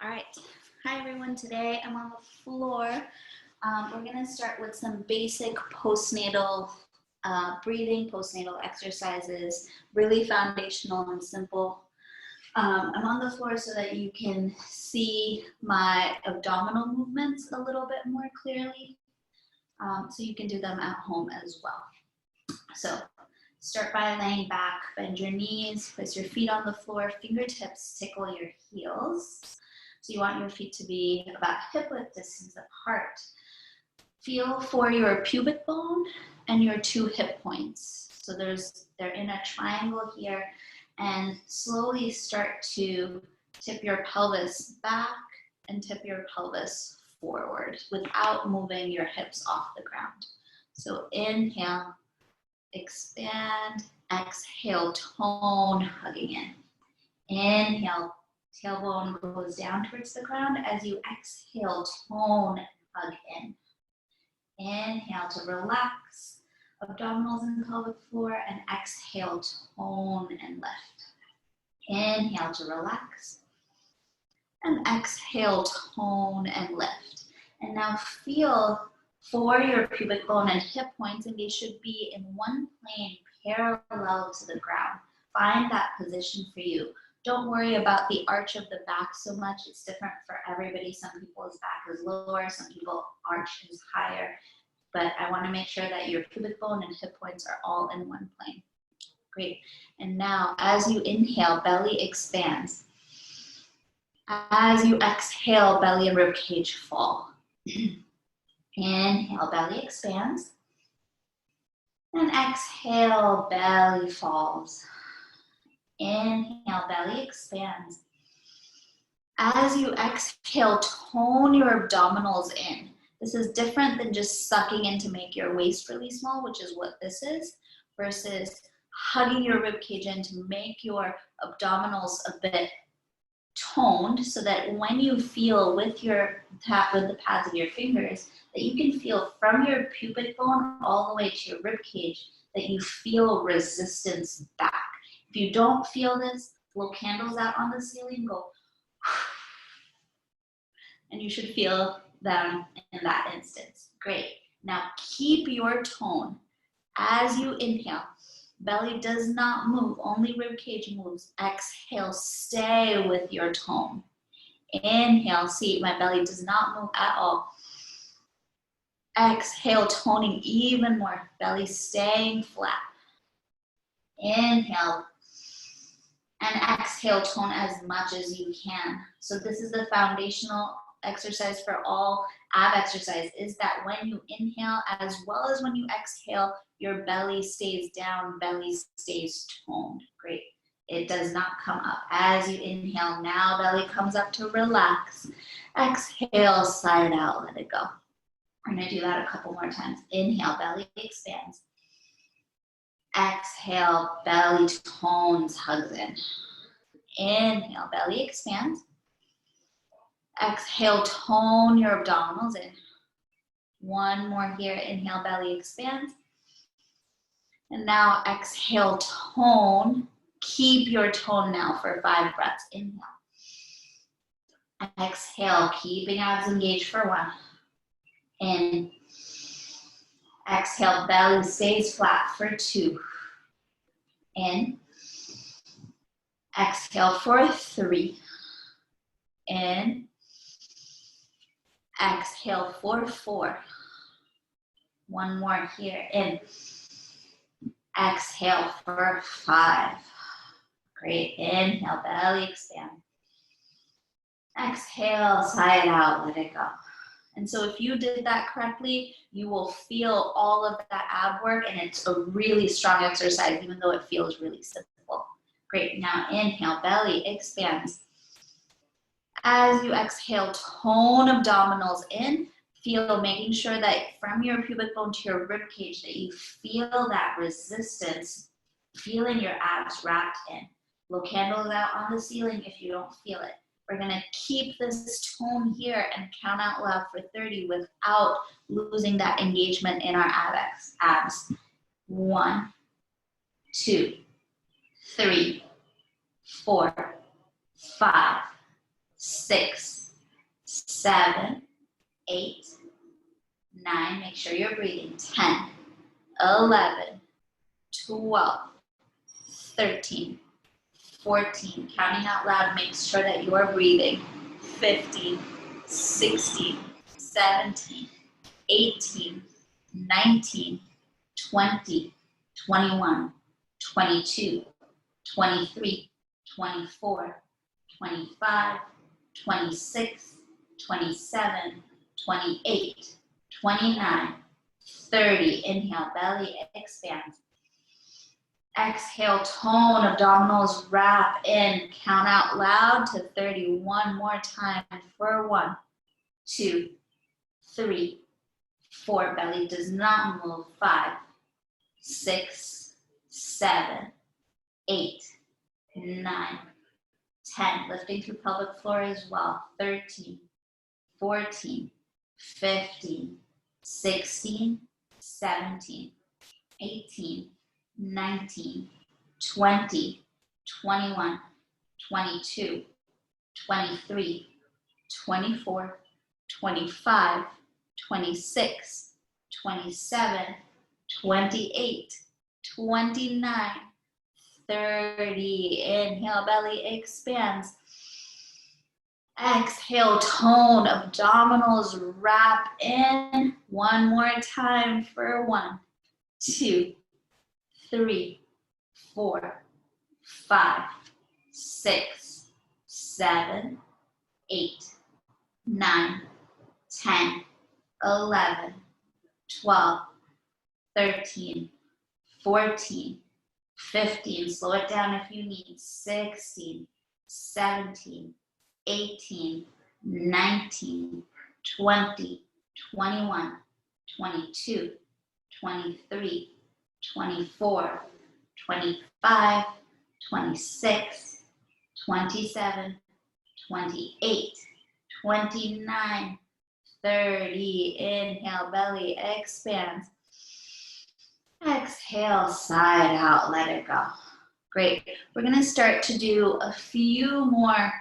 All right. Hi, everyone. Today I'm on the floor. We're going to start with some basic postnatal breathing, postnatal exercises, really foundational and simple. I'm on the floor so that you can see my abdominal movements a little bit more clearly. So you can do them at home as well. So start by laying back, bend your knees, place your feet on the floor, fingertips tickle your heels. So you want your feet to be about hip-width distance apart. Feel for your pubic bone and your two hip points. So they're in a triangle here, and slowly start to tip your pelvis back and tip your pelvis forward without moving your hips off the ground. So inhale, expand, exhale, tone, hugging in. Inhale, tailbone goes down towards the ground. As you exhale, tone, hug in. Inhale to relax, abdominals and pelvic floor, and exhale, tone and lift. Inhale to relax, and exhale, tone and lift. And now feel for your pubic bone and hip points, and they should be in one plane parallel to the ground. Find that position for you. Don't worry about the arch of the back so much. It's different for everybody. Some people's back is lower, some people arch is higher. But I want to make sure that your pubic bone and hip points are all in one plane. Great. And now as you inhale, belly expands. As you exhale, belly and rib cage fall. Inhale, belly expands. And exhale, belly falls. Inhale, belly expands. As you exhale, tone your abdominals in. This is different than just sucking in to make your waist really small, which is what this is, versus hugging your rib cage in to make your abdominals a bit toned, so that when you feel with the pads of your fingers, that you can feel from your pubic bone all the way to your rib cage, that you feel resistance back. If you don't feel this, blow candles out on the ceiling, go, and you should feel them in that instance. Great. Now keep your tone. As you inhale, belly does not move, only rib cage moves. Exhale, stay with your tone. Inhale, see, my belly does not move at all. Exhale, toning even more, belly staying flat. Inhale, and exhale, tone as much as you can. So this is the foundational exercise for all ab exercise, is that when you inhale as well as when you exhale, your belly stays down, belly stays toned. Great. It does not come up. As you inhale, now belly comes up to relax. Exhale, side out, let it go. We're gonna do that a couple more times. Inhale, belly expands. Exhale, belly tones, hugs in. Inhale, belly expands. Exhale, tone your abdominals in. One more here. Inhale, belly expands. And now exhale, tone. Keep your tone now for 5 breaths. Inhale. Exhale, keeping abs engaged for 1. In. Exhale, belly stays flat for 2. In. Exhale for 3. In. Exhale for 4. One more here. In. Exhale for 5. Great. Inhale, belly expand. Exhale, side out, let it go. And so if you did that correctly, you will feel all of that ab work, and it's a really strong exercise, even though it feels really simple. Great. Now inhale, belly expands. As you exhale, tone abdominals in. Feel, making sure that from your pubic bone to your rib cage, that you feel that resistance, feeling your abs wrapped in. Blow candles out on the ceiling if you don't feel it. We're gonna keep this tone here and count out loud for 30 without losing that engagement in our abs. 1, 2, 3, 4, 5, 6, 7, 8, 9, make sure you're breathing, 10, 11, 12, 13, 14, counting out loud, make sure that you are breathing, 15, 16, 17, 18, 19, 20, 21, 22, 23, 24, 25, 26, 27, 28, 29, 30. Inhale, belly expands. Exhale, tone, abdominals wrap in. Count out loud to 30. One more time for 1, 2, 3, 4. Belly does not move. 5, 6, 7, 8, 9, 10. Lifting through pelvic floor as well. 13, 14, 15, 16, 17, 18, 19, 20, 21, 22, 23, 24, 25, 26, 27, 28, 29, 30. Inhale, belly expands. Exhale, tone, abdominals wrap in. One more time for 1, 2, 3, 4, 5, 6, 7, 8, 9, 10, 11, 12, 13, 14, 15. Slow it down if you need. 16, 17, 18, 19, 20, 21, 22, 23, 24, 25, 26, 27, 28, 29, 30. Inhale, belly expands. Exhale, side out, let it go. Great. We're going to start to do a few more,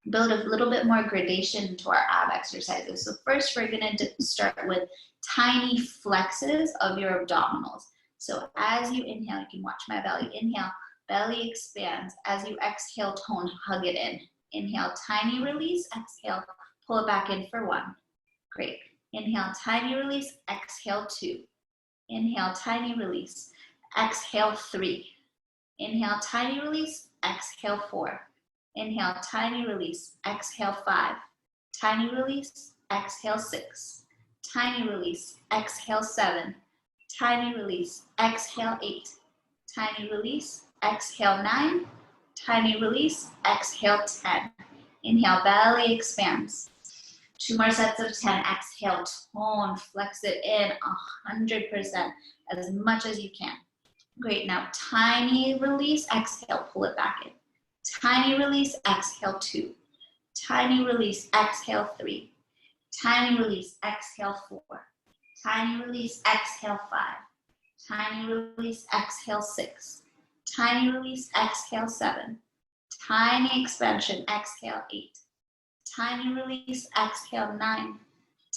build a little bit more gradation into our ab exercises. So first we're going to start with tiny flexes of your abdominals. So as you inhale, you can watch my belly. Inhale, belly expands. As you exhale, tone, hug it in. Inhale, tiny release. Exhale, pull it back in for 1. Great. Inhale, tiny release. Exhale, 2. Inhale, tiny release. Exhale, 3. Inhale, tiny release. Exhale, 4. Inhale, tiny release. Exhale, 5. Tiny release. Exhale, 6. Tiny release. Exhale, 7. Tiny release. Exhale, 8. Tiny release. Exhale, 9. Tiny release. Exhale, 10. Inhale, belly expands. 2 more sets of 10. Exhale, tone, flex it in 100%, as much as you can. Great. Now, tiny release. Exhale, pull it back in. Tiny release. Exhale, 2. Tiny release. Exhale, 3. Tiny release. Exhale, 4. Tiny release. Exhale, 5. Tiny release. Exhale, 6. Tiny release. Exhale, 7. Tiny expansion. Exhale, 8. Tiny release. Exhale, 9.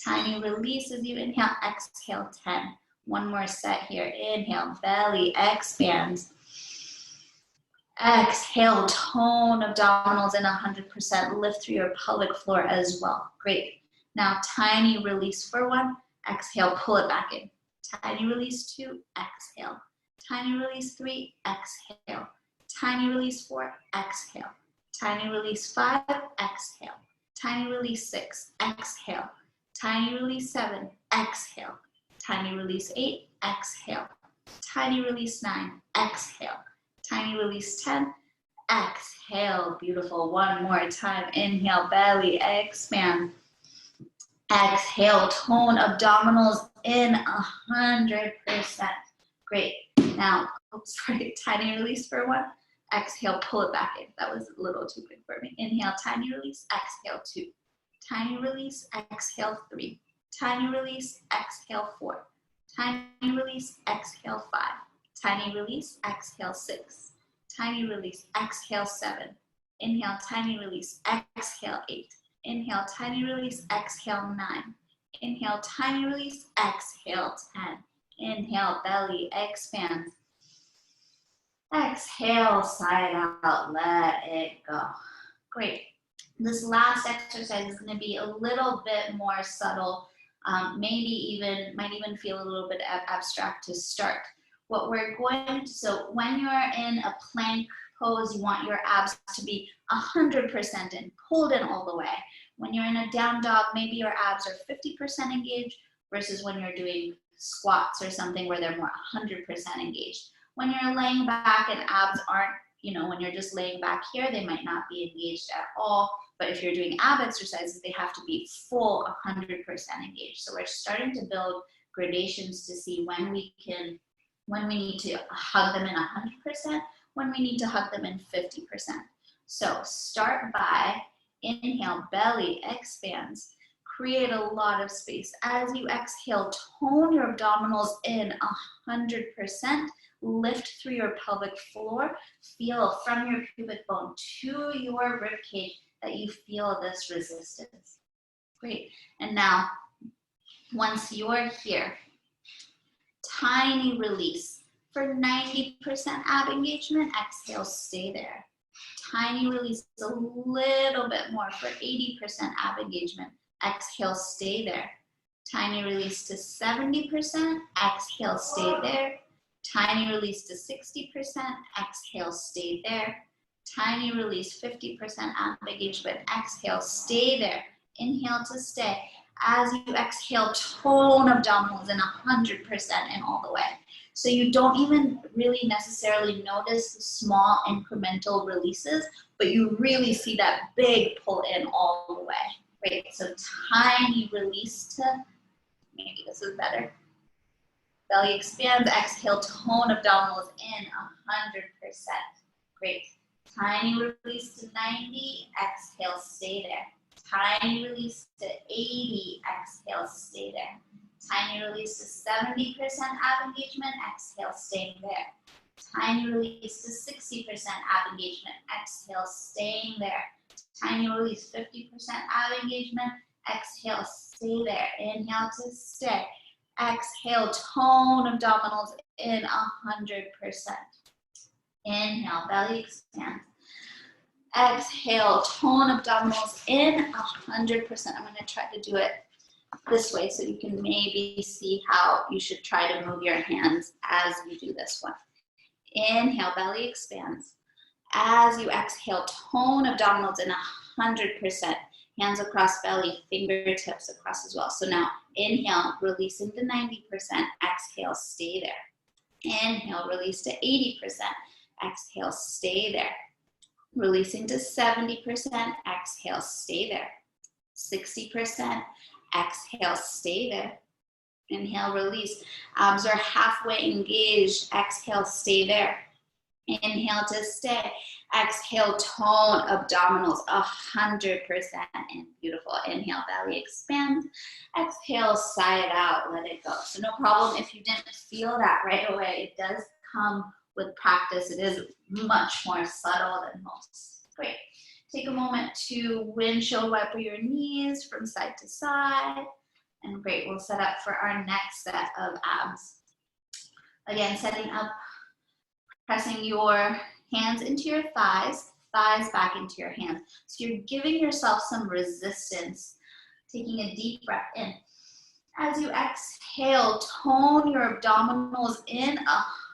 Tiny release as you inhale. Exhale, 10. One more set here. Inhale, belly expands. Exhale, tone, abdominals in 100%. Lift through your pelvic floor as well. Great. Now, tiny release for 1. Exhale, pull it back in. Tiny release 2. Exhale. Tiny release 3. Exhale. Tiny release 4. Exhale. Tiny release 5. Exhale. Tiny release 6. Exhale. Tiny release 7. Exhale. Tiny release 8. Exhale. Tiny release 9. Exhale. Tiny release 10. Exhale. Beautiful. One more time. Inhale, belly expand. Exhale, tone, abdominals in 100%. Great. Now, tiny release for 1. Exhale, pull it back in. That was a little too quick for me. Inhale, tiny release. Exhale, 2. Tiny release. Exhale, 3. Tiny release. Exhale, 4. Tiny release. Exhale, 5. Tiny release. Exhale, 6. Tiny release. Exhale, 7. Inhale, tiny release. Exhale, 8. Inhale, tiny release, exhale, 9. Inhale, tiny release, exhale, 10. Inhale, belly expands. Exhale, side out, let it go. Great. This last exercise is going to be a little bit more subtle, might even feel a little bit abstract to start. What we're going to, so when you're in a plank pose, you want your abs to be 100% in, pulled in all the way. When you're in a down dog, maybe your abs are 50% engaged versus when you're doing squats or something where they're more 100% engaged. When you're laying back and abs aren't, when you're just laying back here, they might not be engaged at all. But if you're doing ab exercises, they have to be full 100% engaged. So we're starting to build gradations to see when we need to hug them in 100%, when we need to hug them in 50%. So start by inhale, belly expands. Create a lot of space. As you exhale, tone your abdominals in 100%. Lift through your pelvic floor. Feel from your pubic bone to your rib cage that you feel this resistance. Great. And now, once you're here, tiny release. For 90% ab engagement, exhale, stay there. Tiny release a little bit more for 80% ab engagement. Exhale, stay there. Tiny release to 70%, exhale, stay there. Tiny release to 60%, exhale, stay there. Tiny release, 50% ab engagement, exhale, stay there. Inhale to stay. As you exhale, tone abdominals in 100% in all the way. So you don't even really necessarily notice the small incremental releases, but you really see that big pull in all the way. Great, so tiny release to, maybe this is better. Belly expands, exhale, tone abdominals in 100%. Great. Tiny release to 90, exhale, stay there. Tiny release to 80, exhale, stay there. Tiny release to 70% ab engagement, exhale, staying there. Tiny release to 60% ab engagement, exhale, staying there. Tiny release, 50% ab engagement, exhale, stay there. Inhale to stay. Exhale, tone abdominals in 100%. Inhale, belly expands. Exhale, tone abdominals in 100%. I'm going to try to do it this way so you can maybe see how you should try to move your hands as you do this one. Inhale, belly expands. As you exhale, tone abdominals in 100%. Hands across belly, fingertips across as well. So now inhale, release into 90%. Exhale, stay there. Inhale, release to 80%. Exhale, stay there. Releasing to 70%. Exhale, stay there. 60%. Exhale, stay there. Inhale, release. Abs are halfway engaged. Exhale, stay there. Inhale to stay. Exhale, tone abdominals 100%. And beautiful. Inhale, belly expands. Exhale, side out. Let it go. So no problem if you didn't feel that right away. It does come with practice. It is much more subtle than most. Great. Take a moment to windshield wiper your knees from side to side. And great, we'll set up for our next set of abs. Again, setting up, pressing your hands into your thighs, thighs back into your hands. So you're giving yourself some resistance, taking a deep breath in. As you exhale, tone your abdominals in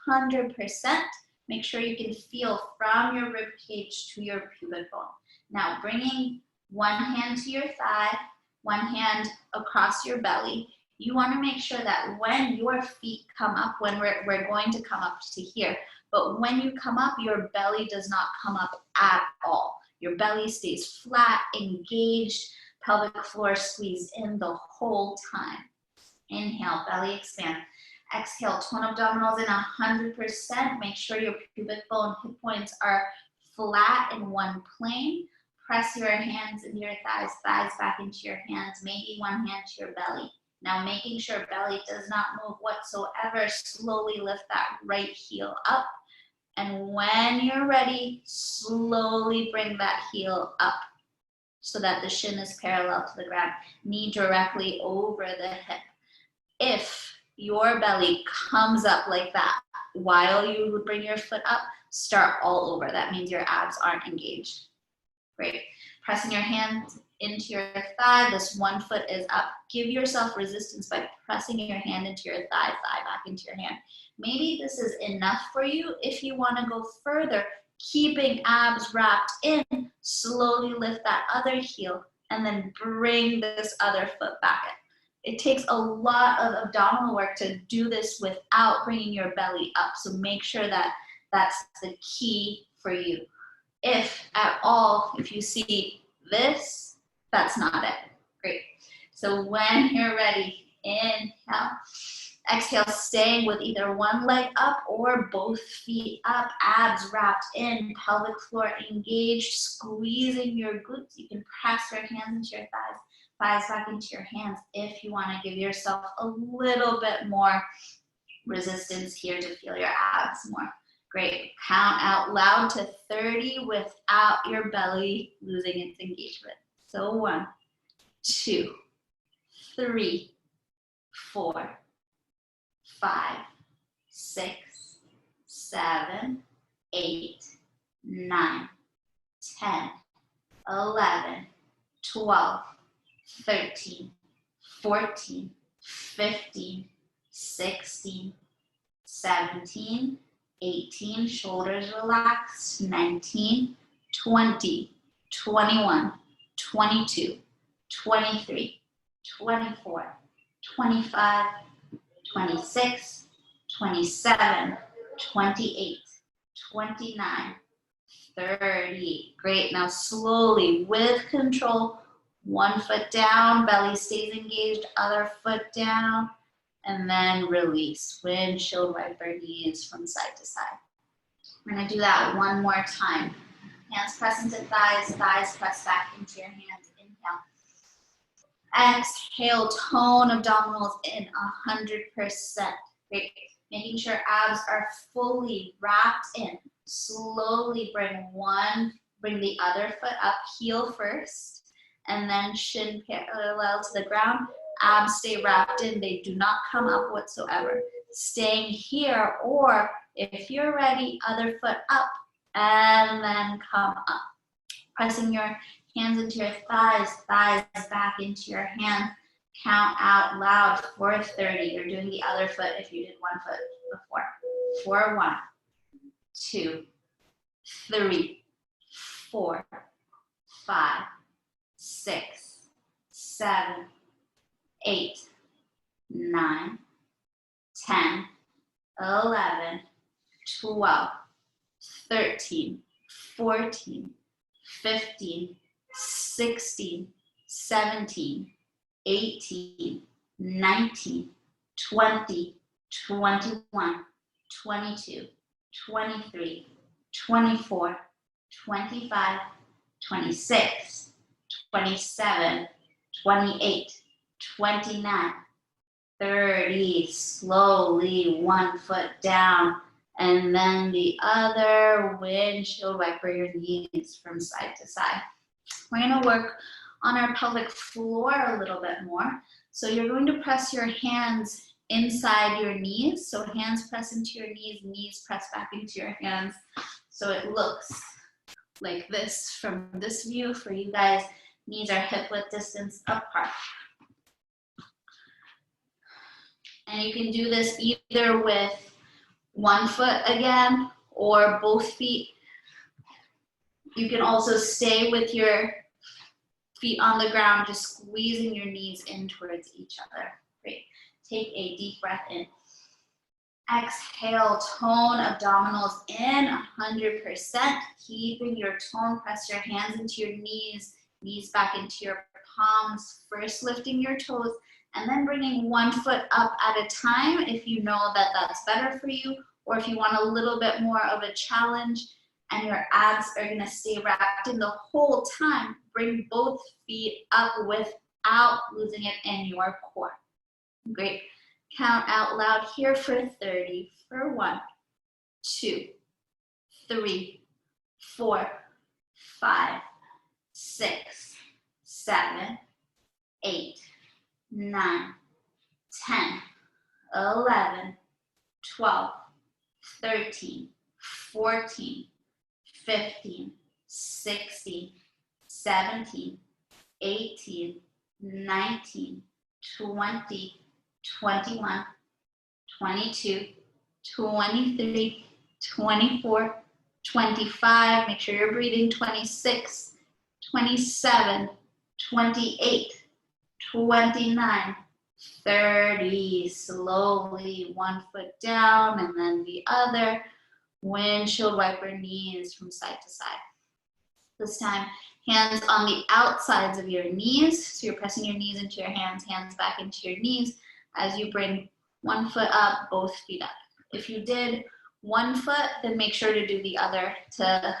100%. Make sure you can feel from your rib cage to your pubic bone. Now bringing one hand to your thigh, one hand across your belly. You want to make sure that when your feet come up, when we're going to come up to here, but when you come up, your belly does not come up at all. Your belly stays flat, engaged, pelvic floor squeezed in the whole time. Inhale, belly expand. Exhale, tone abdominals in 100%. Make sure your pubic bone hip points are flat in one plane. Press your hands into your thighs, thighs back into your hands, maybe one hand to your belly. Now making sure belly does not move whatsoever, slowly lift that right heel up. And when you're ready, slowly bring that heel up. so that the shin is parallel to the ground, knee directly over the hip. If your belly comes up like that while you would bring your foot up, start all over. That means your abs aren't engaged. Great. Pressing your hands into your thigh. This one foot is up. Give yourself resistance by pressing your hand into your thigh back into your hand. Maybe this is enough for you. If you want to go further, keeping abs wrapped in, slowly lift that other heel and then bring this other foot back in. It takes a lot of abdominal work to do this without bringing your belly up. So make sure that that's the key for you. If at all, if you see this, that's not it. Great. So when you're ready, inhale. Exhale, staying with either one leg up or both feet up, abs wrapped in, pelvic floor engaged, squeezing your glutes. You can press your hands into your thighs back into your hands if you want to give yourself a little bit more resistance here to feel your abs more. Great. Count out loud to 30 without your belly losing its engagement. So 1, 2, 3, 4, 5, 6, 7, 8, 9, 10, 11, 12, 13, 14, 15, 16, 17, 18, shoulders relaxed, 19, 20, 21, 22, 23, 24, 25, 26, 27, 28, 29, 30. Great. Now slowly, with control, one foot down, belly stays engaged, other foot down, and then release. Windshield wiper knees from side to side. We're going to do that one more time. Hands press into thighs, thighs press back into your hands. Inhale. Exhale, tone abdominals in 100%. Great. Making sure abs are fully wrapped in. Slowly bring the other foot up, heel first, and then shin parallel to the ground. Abs stay wrapped in, they do not come up whatsoever. Staying here, or if you're ready, other foot up and then come up. Pressing your hands into your thighs, thighs back into your hand. Count out loud for 30. You're doing the other foot if you did one foot before. For 1, 2, 3, 4, 5, 6, 7, 8, 9, 10, 11, 12, 13, 14, 15, 16, 17, 18, 19, 20, 21, 22, 23, 24, 25, 26, 27, 28, 29, 30, slowly, one foot down, and then the other. Windshield wiper your knees from side to side. We're going to work on our pelvic floor a little bit more. So you're going to press your hands inside your knees. So hands press into your knees, knees press back into your hands. So it looks like this from this view. For you guys, knees are hip width distance apart. And you can do this either with one foot again or both feet. You can also stay with your feet on the ground, just squeezing your knees in towards each other. Great. Take a deep breath in. Exhale, tone abdominals in 100%. Keeping your tone, press your hands into your knees, knees back into your palms. First lifting your toes and then bringing one foot up at a time if you know that that's better for you, or if you want a little bit more of a challenge and your abs are going to stay wrapped in the whole time, bring both feet up without losing it in your core. Great. Count out loud here for 30. For 1, 2, 3, 4, 5, 6, 7, 8, 9, 10, 11, 12, 13, 14, 15, 16, 17, 18, 19, 20, 21, 22, 23, 24, 25, make sure you're breathing, 26, 27, 28, 29, 30, slowly, one foot down and then the other, windshield wiper knees from side to side. This time, hands on the outsides of your knees, so you're pressing your knees into your hands, hands back into your knees as you bring one foot up, both feet up. If you did one foot, then make sure to do the other to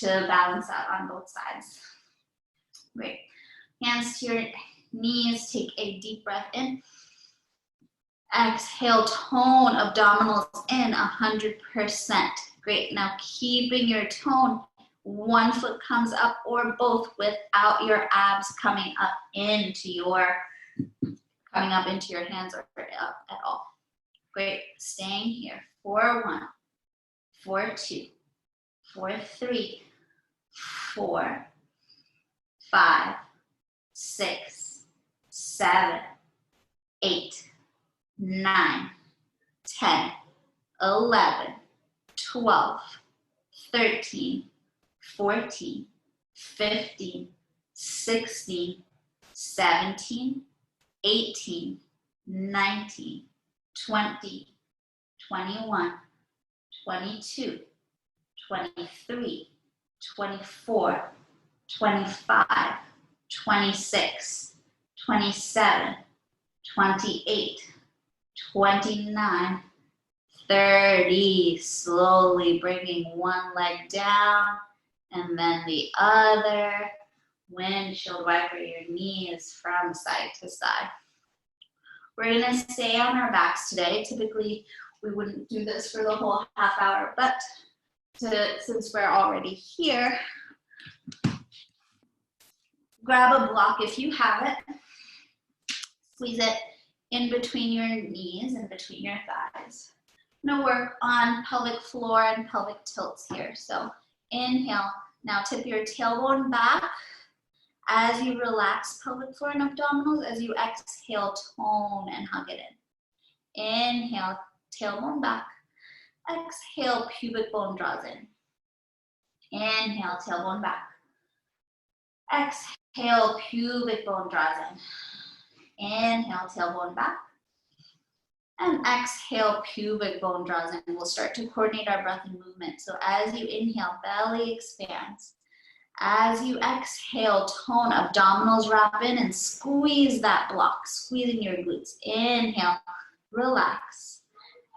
balance out on both sides. Great. Hands to your knees, take a deep breath in. Exhale, tone abdominals in 100%. Great. Now keeping your tone, one foot comes up or both without your abs coming up into your hands or up at all. Great. Staying here. 4, 1, 4, 2, 4, 3, 4, 5, 6, 7, 8, 9, 10, 11, 12, 13, 14, 15, 16, 17, 18, 19, 20, 21, 22, 23, 24, 25, 26, 27, 28, 29, 30, slowly bringing one leg down and then the other, windshield wiper your knees from side to side. We're gonna stay on our backs today. Typically, we wouldn't do this for the whole half hour, but since we're already here, grab a block if you have it, squeeze it in between your knees and between your thighs. I'm gonna work on pelvic floor and pelvic tilts here. So inhale, now tip your tailbone back as you relax pelvic floor and abdominals. As you exhale, tone and hug it in. Inhale, tailbone back. Exhale, pubic bone draws in. Inhale, tailbone back. Exhale, pubic bone draws in. Inhale, tailbone back. And exhale, pubic bone draws in. We'll start to coordinate our breath and movement. So as you inhale, belly expands. As you exhale, tone, abdominals wrap in and squeeze that block, squeezing your glutes. Inhale, relax.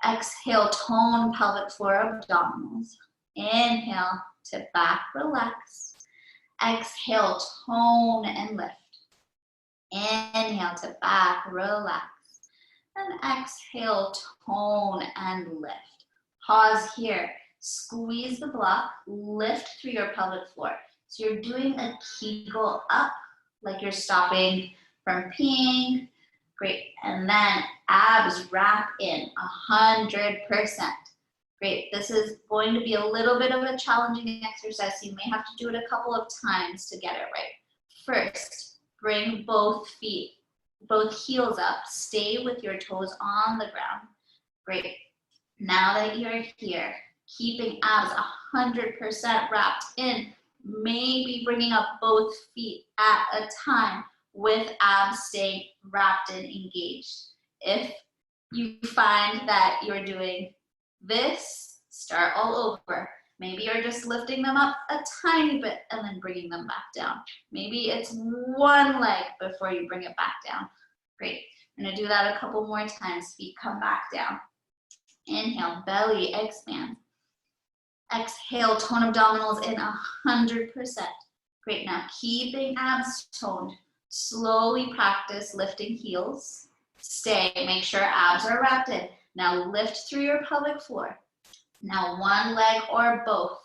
Exhale, tone, pelvic floor, abdominals. Inhale, tip back, relax. Exhale, tone and lift. Inhale, tip back, relax. And exhale, tone and lift. Pause here. Squeeze the block, lift through your pelvic floor. So you're doing a Kegel up, like you're stopping from peeing. Great. And then abs wrap in 100%. Great. This is going to be a little bit of a challenging exercise. So you may have to do it a couple of times to get it right. First, bring both feet, both heels up. Stay with your toes on the ground. Great. Now that you're here, keeping abs 100% wrapped in, maybe bringing up both feet at a time with abs staying wrapped and engaged. If you find that you're doing this, start all over. Maybe you're just lifting them up a tiny bit and then bringing them back down. Maybe it's one leg before you bring it back down. Great. I'm going to do that a couple more times. Feet come back down. Inhale, belly expand. Exhale, tone abdominals in 100%. Great. Now keeping abs toned. Slowly practice lifting heels. Stay. Make sure abs are wrapped in. Now lift through your pelvic floor. Now one leg or both.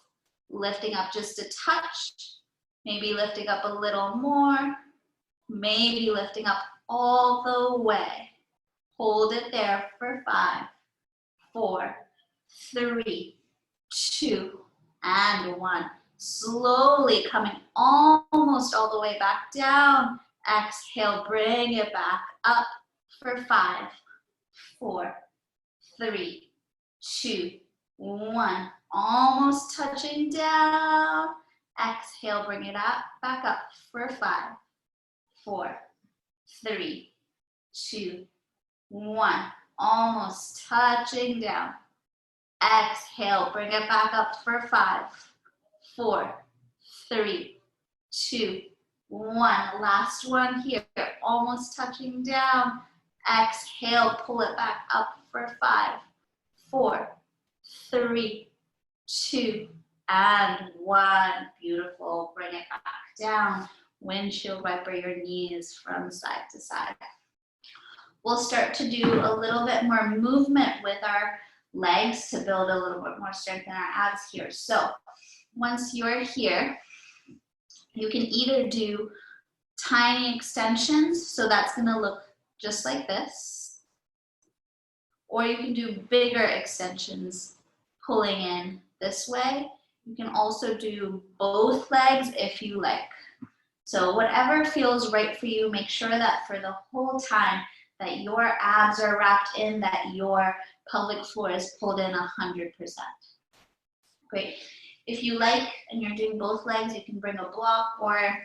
Lifting up just a touch. Maybe lifting up a little more. Maybe lifting up all the way. Hold it there for 5, 4, 3, 2, and 1. Slowly coming almost all the way back down. Exhale, bring it back up for 5, 4, 3, 2, 1. Almost touching down. Exhale, bring it up, back up for 5, 4, 3, 2, 1. Almost touching down. Exhale, bring it back up for 5, 4, 3, 2, 1. Last one here. Almost touching down. Exhale, pull it back up for 5, 4, 3, 2, and 1. Beautiful. Bring it back down. Windshield wiper your knees from side to side. We'll start to do a little bit more movement with our legs to build a little bit more strength in our abs here. So once you're here, you can either do tiny extensions, so that's going to look just like this, or you can do bigger extensions, pulling in this way. You can also do both legs if you like. So whatever feels right for you, make sure that for the whole time that your abs are wrapped in, that your pelvic floor is pulled in 100%. Great. If you like and you're doing both legs, you can bring a block, or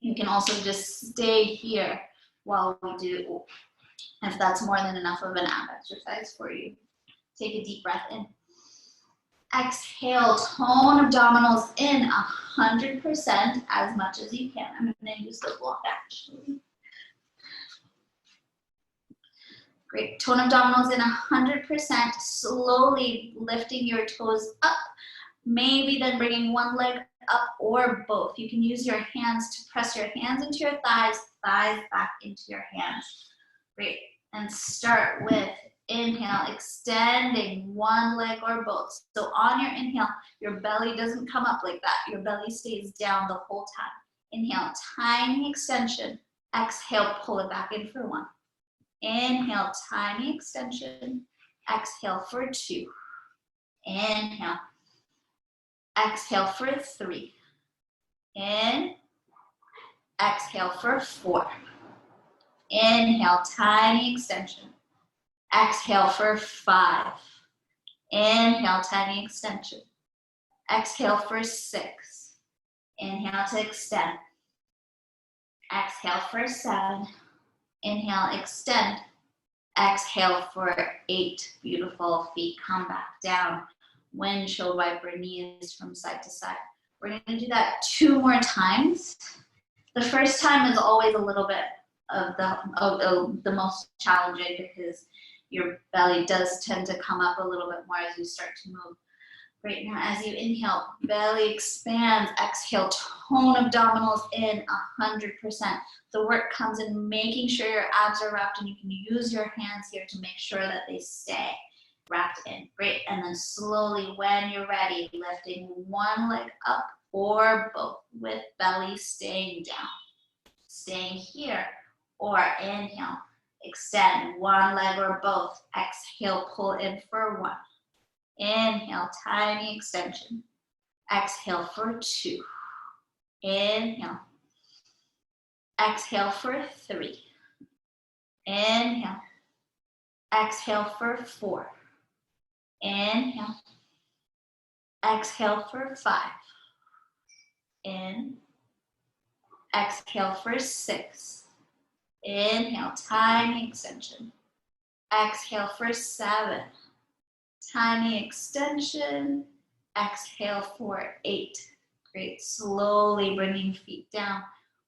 you can also just stay here while we do, if that's more than enough of an ab exercise for you. Take a deep breath in. Exhale, tone abdominals in 100% as much as you can. I'm going to use the block actually. Great, tone abdominals in 100%, slowly lifting your toes up, maybe then bringing one leg up or both. You can use your hands to press your hands into your thighs, thighs back into your hands. Great, and start with inhale, extending one leg or both. So on your inhale, your belly doesn't come up like that. Your belly stays down the whole time. Inhale, tiny extension. Exhale, pull it back in for 1. Inhale, tiny extension. Exhale for 2. Inhale. Exhale for 3. In. Exhale for 4. Inhale, tiny extension. Exhale for 5. Inhale, tiny extension. Exhale for 6. Inhale to extend. Exhale for 7. Inhale, extend. Exhale for 8. Beautiful. Feet come back down. Windshield wiper knees from side to side. We're going to do that 2 more times. The first time is always a little bit of the most challenging because your belly does tend to come up a little bit more as you start to move. Great, now as you inhale, belly expands, exhale, tone abdominals in 100%. The work comes in making sure your abs are wrapped, and you can use your hands here to make sure that they stay wrapped in. Great, and then slowly when you're ready, lifting one leg up or both with belly staying down. Staying here, or inhale, extend one leg or both. Exhale, pull in for 1. Inhale, tiny extension. Exhale for 2. Inhale. Exhale for 3. Inhale. Exhale for 4. Inhale. Exhale for 5. In. Exhale for 6. Inhale, tiny extension. Exhale for 7. Tiny extension. Exhale for 8. Great. Slowly bringing feet down.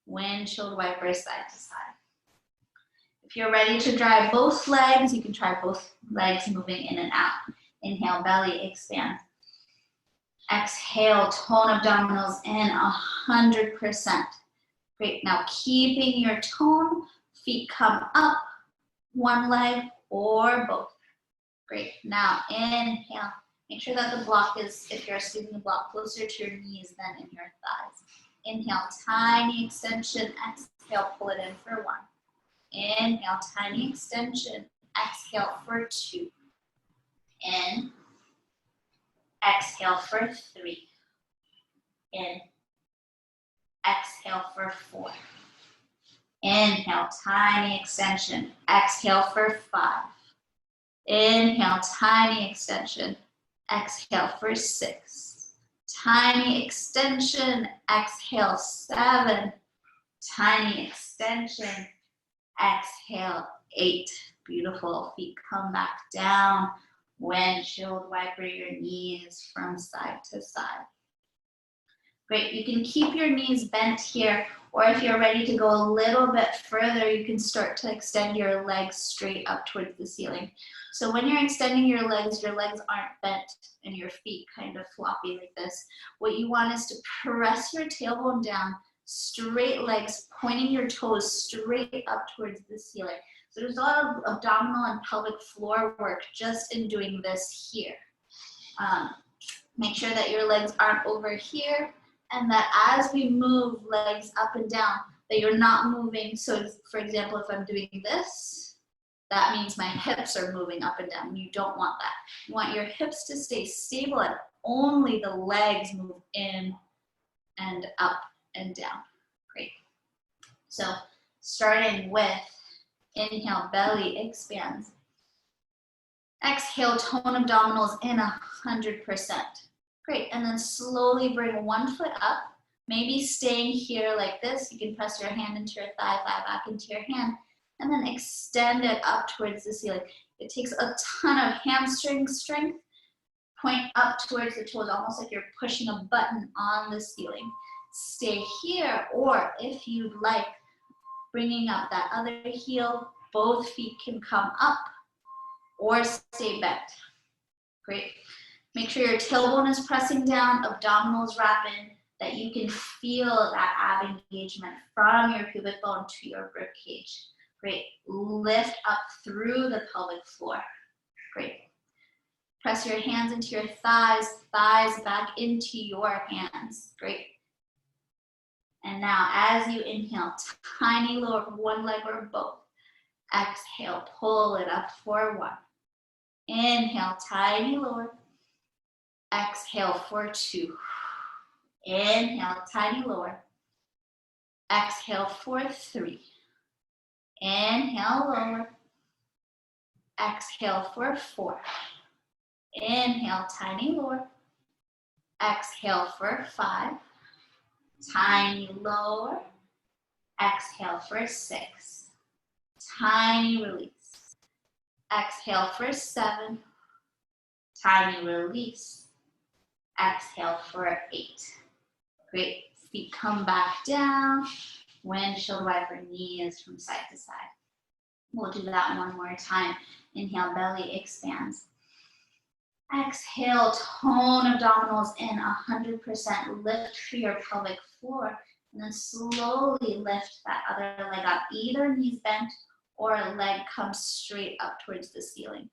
Windshield wiper side to side. If you're ready to try both legs, you can try both legs moving in and out. Inhale, belly expand. Exhale, tone abdominals in 100%. Great. Now keeping your tone, feet come up, one leg or both. Great. Now inhale. Make sure that the block is, if you're squeezing the block, closer to your knees than in your thighs. Inhale, tiny extension. Exhale, pull it in for 1. Inhale, tiny extension. Exhale for 2. In. Exhale for 3. In. Exhale for 4. Inhale, tiny extension. Exhale for 5. Inhale, tiny extension. Exhale for 6. Tiny extension. Exhale, 7. Tiny extension. Exhale, 8. Beautiful. Feet come back down. Windshield wiper your knees from side to side. Great. You can keep your knees bent here, or if you're ready to go a little bit further, you can start to extend your legs straight up towards the ceiling. So when you're extending your legs aren't bent and your feet kind of floppy like this. What you want is to press your tailbone down, straight legs, pointing your toes straight up towards the ceiling. So there's a lot of abdominal and pelvic floor work just in doing this here. Make sure that your legs aren't over here, and that as we move legs up and down, that you're not moving. So for example, if I'm doing this, that means my hips are moving up and down. You don't want that. You want your hips to stay stable and only the legs move in and up and down. Great. So starting with inhale, belly expands. Exhale, tone abdominals in 100%. Great, and then slowly bring one foot up, maybe staying here like this. You can press your hand into your thigh, thigh back into your hand, and then extend it up towards the ceiling. It takes a ton of hamstring strength. Point up towards the toes, almost like you're pushing a button on the ceiling. Stay here, or if you'd like, bringing up that other heel, both feet can come up, or stay bent. Great. Make sure your tailbone is pressing down, abdominals wrap in, that you can feel that ab engagement from your pubic bone to your rib cage. Great. Lift up through the pelvic floor. Great. Press your hands into your thighs, thighs back into your hands. Great. And now as you inhale, tiny lower, one leg or both. Exhale, pull it up for 1. Inhale, tiny lower. Exhale for 2. Inhale, tiny lower. Exhale for 3. Inhale, lower. Exhale for 4. Inhale, tiny lower. Exhale for 5. Tiny lower. Exhale for 6. Tiny release. Exhale for 7. Tiny release. Exhale for 8. Great. Feet come back down. Windshield wiper knees from side to side. We'll do that one more time. Inhale, belly expands. Exhale, tone abdominals in 100%. Lift through your pelvic floor. And then slowly lift that other leg up. Either knees bent or a leg comes straight up towards the ceiling.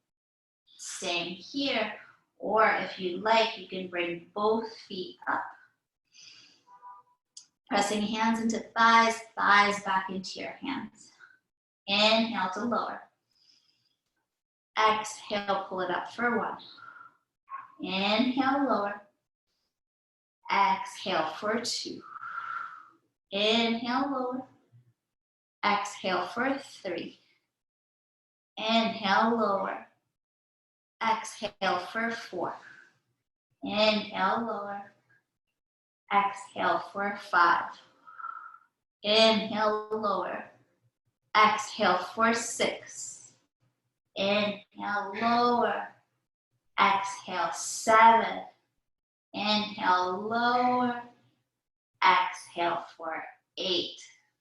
Staying here. Or if you'd like, you can bring both feet up. Pressing hands into thighs, thighs back into your hands. Inhale to lower. Exhale, pull it up for 1. Inhale, lower. Exhale for 2. Inhale, lower. Exhale for 3. Inhale, lower. Exhale for 4. Inhale, lower. Exhale for 5. Inhale, lower. Exhale for 6. Inhale, lower. Exhale, 7. Inhale, lower. Exhale for 8.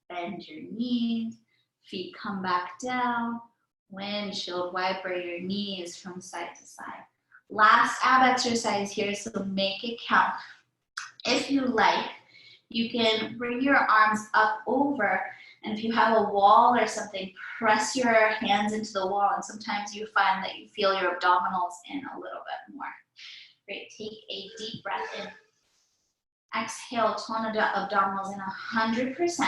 Bend your knees. Feet come back down. Windshield wiper your knees from side to side. Last ab exercise here, so make it count. If you like, you can bring your arms up over, and if you have a wall or something, press your hands into the wall, and sometimes you find that you feel your abdominals in a little bit more. Great, take a deep breath in. Exhale, tone the abdominals in 100%,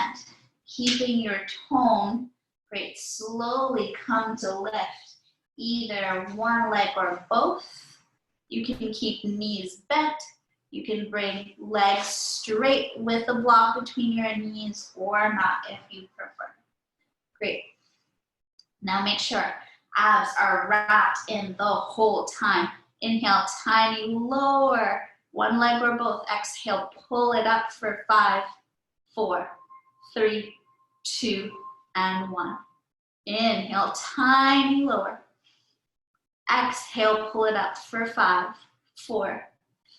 keeping your tone. Great, slowly come to lift either one leg or both. You can keep knees bent. You can bring legs straight with a block between your knees or not if you prefer. Great. Now make sure abs are wrapped in the whole time. Inhale, tiny lower, one leg or both. Exhale, pull it up for 5, 4, 3, 2, and 1. Inhale, tiny lower. Exhale, pull it up for 5, 4,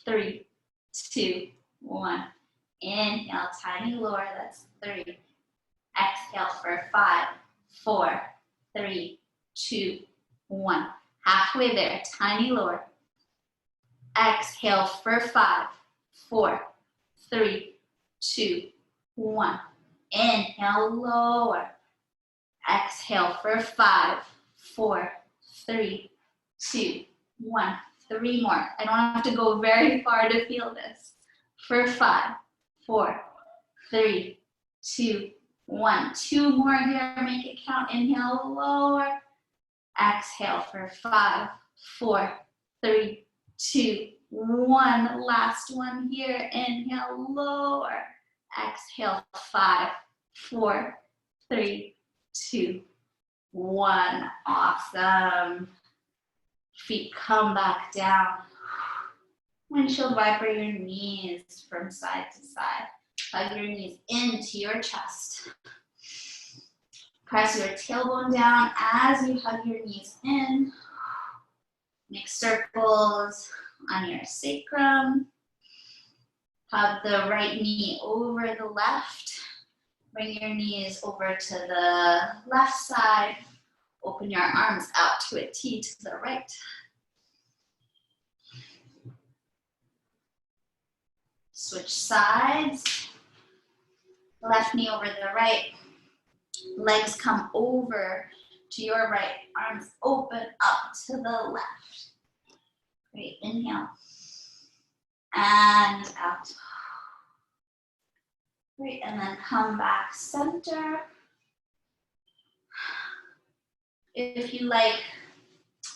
3, 2, 1. Inhale, tiny lower, that's 3. Exhale for 5, 4, 3, 2, 1. Halfway there, tiny lower. Exhale for 5, 4, 3, 2, 1. Inhale, lower. Exhale for 5, 4, 3, 2, 1. 3 more. I don't have to go very far to feel this. For 5, 4, 3, 2, 1. 2 more here. Make it count. Inhale, lower. Exhale for 5, 4, 3, 2, 1. Last one here. Inhale, lower. Exhale, 5, 4, 3, 2, 1. Awesome. Feet come back down. Windshield wiper your knees from side to side. Hug your knees into your chest. Press your tailbone down as you hug your knees in. Make circles on your sacrum. Hug the right knee over the left. Bring your knees over to the left side. Open your arms out to a T to the right. Switch sides. Left knee over the right. Legs come over to your right. Arms open up to the left. Great, inhale. And out. Great, and then come back center. If you like,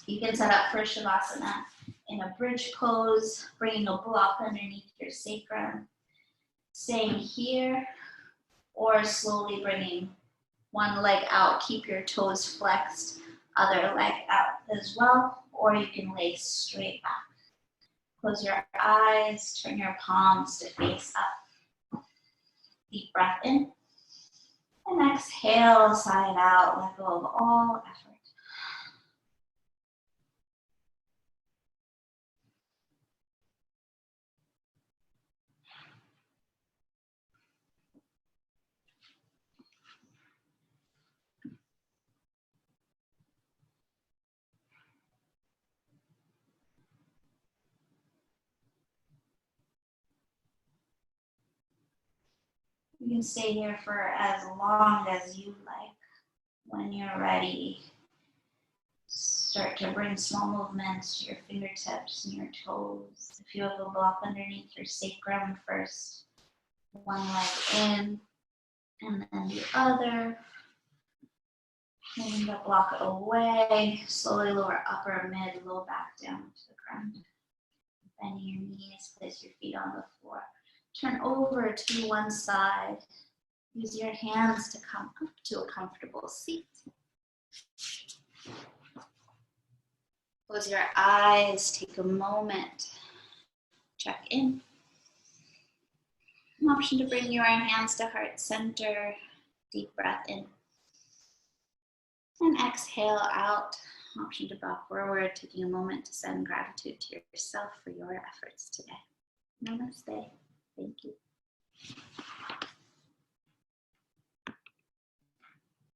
you can set up for Shavasana in a bridge pose, bringing a block underneath your sacrum, staying here, or slowly bringing one leg out. Keep your toes flexed, other leg out as well, or you can lay straight back. Close your eyes, turn your palms to face up. Deep breath in, and exhale, sigh it out, let go of all effort. You can stay here for as long as you like. When you're ready, start to bring small movements to your fingertips and your toes. If you have a block underneath your sacrum, first one leg in, and then the other. Moving the block away, slowly lower upper, mid, low back down to the ground. Bending your knees, place your feet on the floor. Turn over to one side. Use your hands to come up to a comfortable seat. Close your eyes, take a moment, check in. An option to bring your hands to heart center. Deep breath in. And exhale out. Option to bow forward, taking a moment to send gratitude to yourself for your efforts today. Namaste. Thank you.